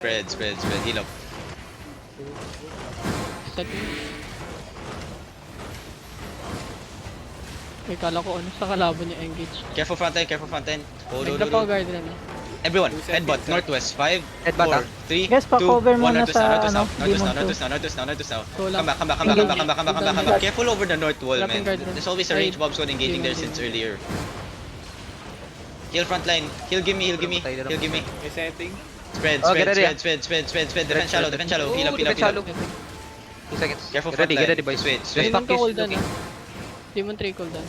Spread. Heal up. May kala ko ano sa kalaban niya engage. Careful front line. Hold. Nagdapa ko guard na. Everyone, headbutt, northwest. 5, Headbutt, 4, 3, Guys, 2, 1, pa-cover muna northwest sa, now. Demon Northwest now. Go lang. Come back. Careful over the north wall, Wrapping man. guard na. There's always a range bomb squad engaging there since earlier. Heal front line. Heal, give me. May setting. Spread. Defend shallow. Heal up. Defend shallow. 2 seconds. Careful Get front ready, line. boys. Switch. Demon ka Back is cooldown looking. na. Demon 3 cooldown.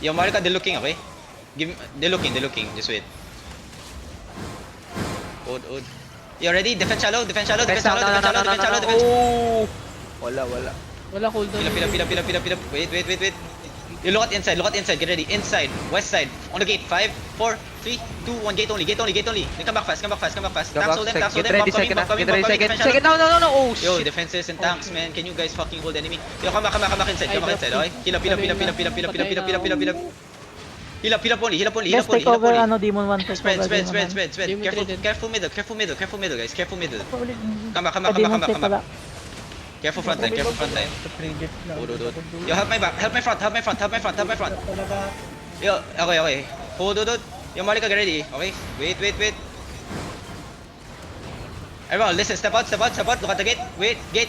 Yo, Marika, they're looking, okay? They're looking. Just wait. Hold. You ready? Defend shallow. Oh! Wala. Wala cooldown. Pila. Wait. You look at inside. Get ready. Inside. West side. On the gate. 5, 4, 3, 2, 1. Gate only. Then come back fast. Tanks hold them. Get ready, second. Defend shallow. Second. No. Oh, Yo, shit. defenses and tanks, man. Can you guys fucking hold enemy? Yo, come back inside. Okay? Heal up. Heal up only. Guys, take over Demon 1. Take Spread. over Demon 1. Demon Careful three dead. middle, guys. Careful middle. Come back. Demon 3 pala. Careful front line. Hold. Yo, help my back. Help my front. Yo, okay. Hold. Yo, Malika, get ready. Okay? Wait. Everyone, listen. Step out. Look at the gate. Wait. Gate.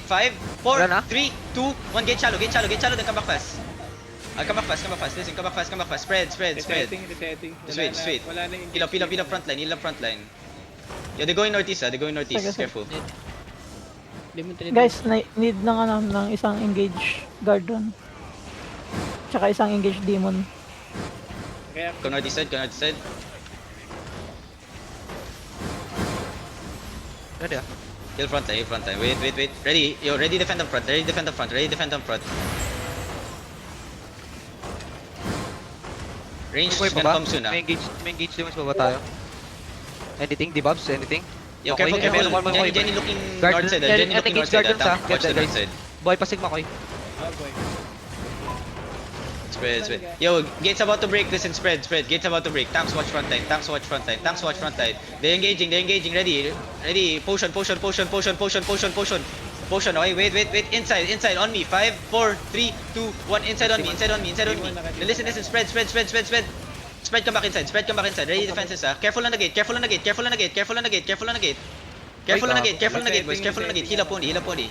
5, 4, Wala na? 3, 2, 1. Gate shallow. Then come back fast. Come back fast. Listen, come back fast. Spread. Resetting. Just wait. Wala na yung Heal up front line. Yo, they're going northeast. Sige. Careful. Demon 3 dead. Guys, need ng isang engage guard doon. Tsaka isang engage demon. Kaya Go northeast side. Ready ah. Heal front line. Wait. Ready. Yo, ready defend the front. Range is May gonna baba? come soon, ah. May engage din mas baba tayo. Anything? Debuffs? Anything? Yo, Okay, careful. one. Jenny looking Guard north side. dun. Jenny looking north Guard side. dun sa. Watch the Get north guys. side. Boy, pasigma ko eh. boy. Spread. Yo, gate's about to break. Listen, spread. Gate's about to break. Tanks watch front line. They're engaging. Ready. Potion. Potion. Okay, wait. Inside. On me. 5, 4, 3, 2, 1. Inside on me. Listen. Spread. Spread, come back inside. Ready defenses, ah. Careful on the gate, boys. Careful on the gate. Heal up only.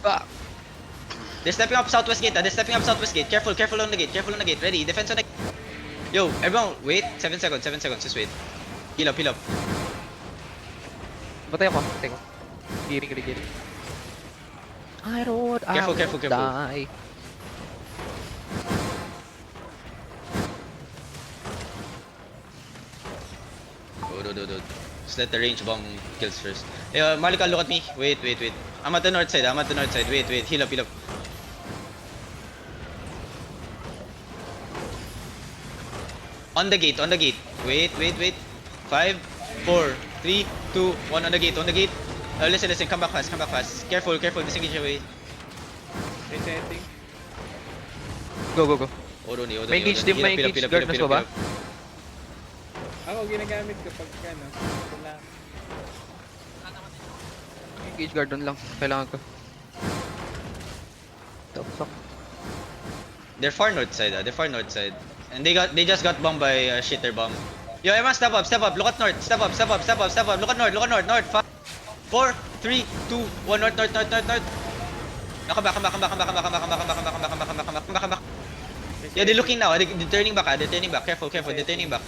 Ah. They're stepping up southwest gate. Careful on the gate. Ready. Defense on the. Yo, everyone, wait. 7 seconds. Just wait. Heal up. Batay ako. Teko. Giring. I don't Careful. die. Do. Just let the range bomb kills first. Hey, Malika, look at me. Wait. I'm at the north side. Wait. Heal up. On the gate. Wait. 5, 4, 3, 2, 1. On the gate. Listen. Come back fast. Careful. Disengage away. Resetting. Go. Hold on. May engage din, may engage guard mas baba. Ako ginagamit kapag ano. Wala. Engage guard doon lang. Kailangan ko. Fuck. They're far north side. And they just got bombed by shitter bomb. Yo, everyone step up. Look at north. Step up. Look at north. 5, 4, 3, 2, 1. North. Come back. Yeah, they're looking now. They're turning back. Careful. They're turning back.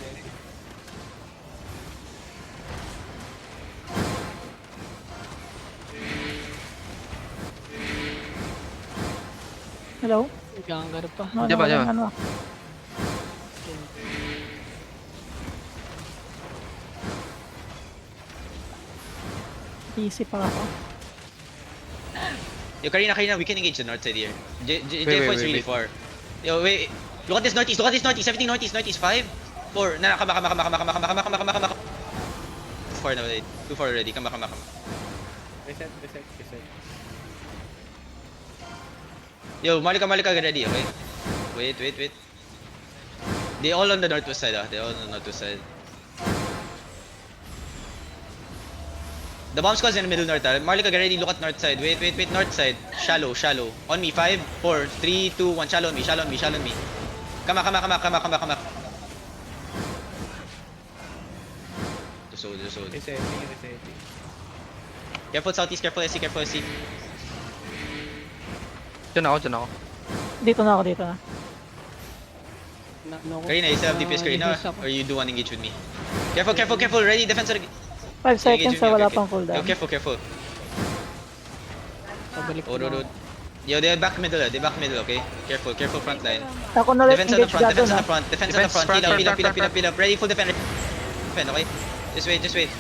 Hello? Ganggar pa. Diba? Easy pa ako. Yo, Karina, we can engage the north side here. J4 is really wait. far. Yo, wait. Look at this northeast. Everything northeast. 5, 4. Come back. Too far already. Come back. Reset. Yo, Malika, get ready, okay? Wait. They all on the northwest side, The bomb squad's in the middle north. Marlika, get ready. Look at north side. Wait. North side. Shallow. On me. 5, 4, 3, 2, 1. Shallow on me. Come back. The soul. Resetting. Careful southeast. Careful SC. Diyan ako. Dito na ako. Ano ko? Karina, you still have DPS, Karina? Defense ako. Or you do one engage with me? Careful. Ready, defense. 5 seconds Engage with me, wala okay. pang cooldown. Yo, careful. Pabalik Oh, ko. road. Yo, they're back middle, okay? Careful, front line. Ako na let's Defense on the engage front, Gado defense on na. the front, defense on the front. Heal up. Ready, full defend, okay? Just wait.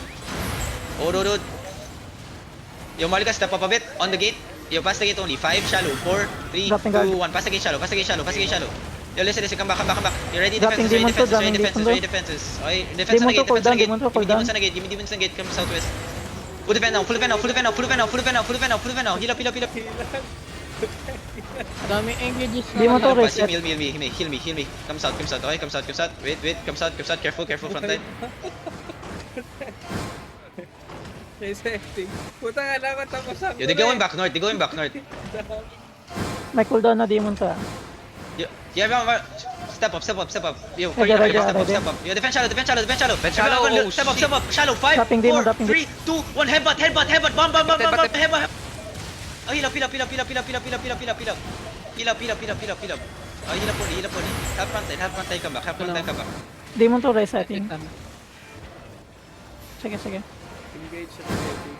Oh, road. Yo, Marlika, step up a bit. On the gate. Yo, pass the gate only. 5, shallow. 4, 3, Dropping guard. 2, 1. Pass the gate shallow. Yo, listen. Come back. You ready Dropping defenses, demon to, ready defenses. Okay, defense on the Demon to cooldown, gate. demon to Give me cooldown. demons on the gate. Come southwest. Full defend now. Full defend now. Heal up. Daming engages na. Demon to wala. reset. Heal me. Come south, okay? Come south. Wait. Come south. Careful, front line. Resetting. Puta nga lang ako tapos ako. Yo, they're going back north. May cooldown na demon to. Yo, everyone, step up. Yo, Ready, ready. step up. Yo, defend shallow. Defend shallow, Everyone, oh, step up. Shallow. 5, Dropping demon, 4, dropping 3, 2, 1. Headbutt. Bomb. Headbutt. Headbutt. Oh, heal up. Heal up. Oh, heal up only. Half front line, come back. Demon to resetting. Tama. Sige. Engage sa resetting.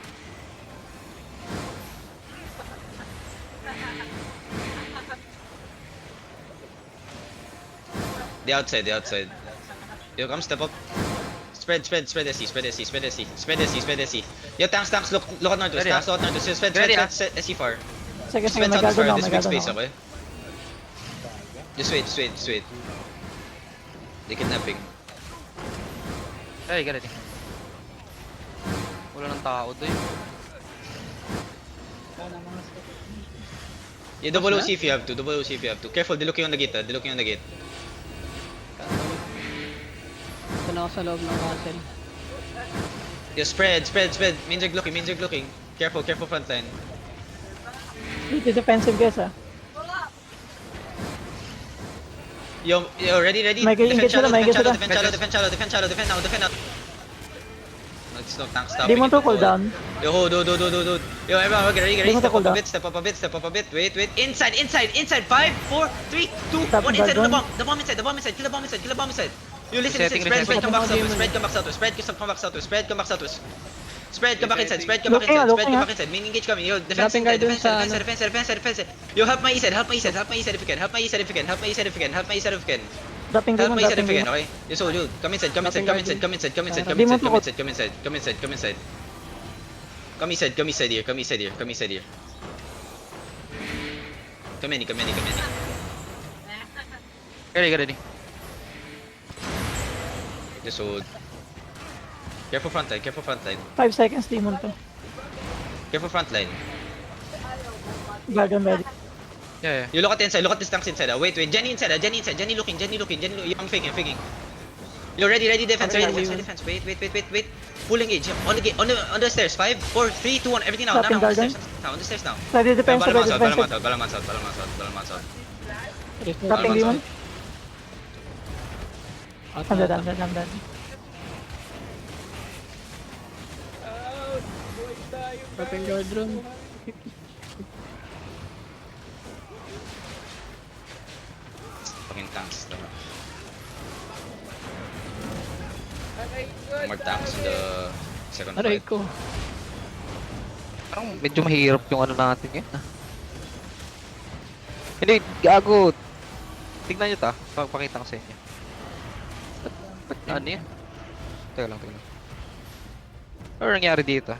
The outside. Yo, come step up. Spread SC. Yo, tanks, look at northwest. Ready, Tanks, look at northwest. Spread Ready, SC far. Sige, Spread may south gado na, far. This big space, na. okay? Just wait. They're kidnapping. Ready. Wala nang tao doon. Yeah, double OC if you have to. Careful, they're looking on the gate. Ito na ako sa loob ng castle. Yo, spread. Main drag looking. Careful, front line. Dito defensive guys Yo, ready. May engage sila, may engage sila. Defend now. It's no tank stop. Demon to cooldown. Yo, hold. Yo, everyone, get ready. Demon to Step up a bit. Wait. Inside. 5, 4, 3, 2, Stop 1. Inside on guard the bomb. Kill the bomb inside. Yo, listen. Resetting. Spread, come back southwest. Spread, come back southwest. Spread, come back inside. Main engage coming. Yo, defense. Dropping guard dun sa ano. Defense. Yo, help my east side if you can. Help my east side if you can. Dropping Help demon, my side if dropping you can, demon. okay? Yo, so, dude, come inside. Come inside here. Come inside here. Come in. Ready. Just hold. Careful front line. 5 seconds demon to. Careful front line. Guardian ready. Yeah. You look at the inside. Look at this tanks inside. Wait. Jenny inside. Jenny looking. I'm faking. You're ready. Defense. Wait. Full engage. On the gate. On the stairs. 5, 4, 3, 2, 1. Everything now. Dropping guardian. On the stairs now. Ready defensive, ready defensive. Balaman south. Dropping demon. Out I'm na. dead. Out! Buhay tayo, Dropping guys. guard room. Fucking tanks. Aray ko, More tanks in the second Aray fight. ko. Parang medyo mahirap yung ano natin ngayon. Hindi, gago. Tignan nyo ta. Pakita ko sa inyo. Ano yan? Teka lang. Ano nangyari dito?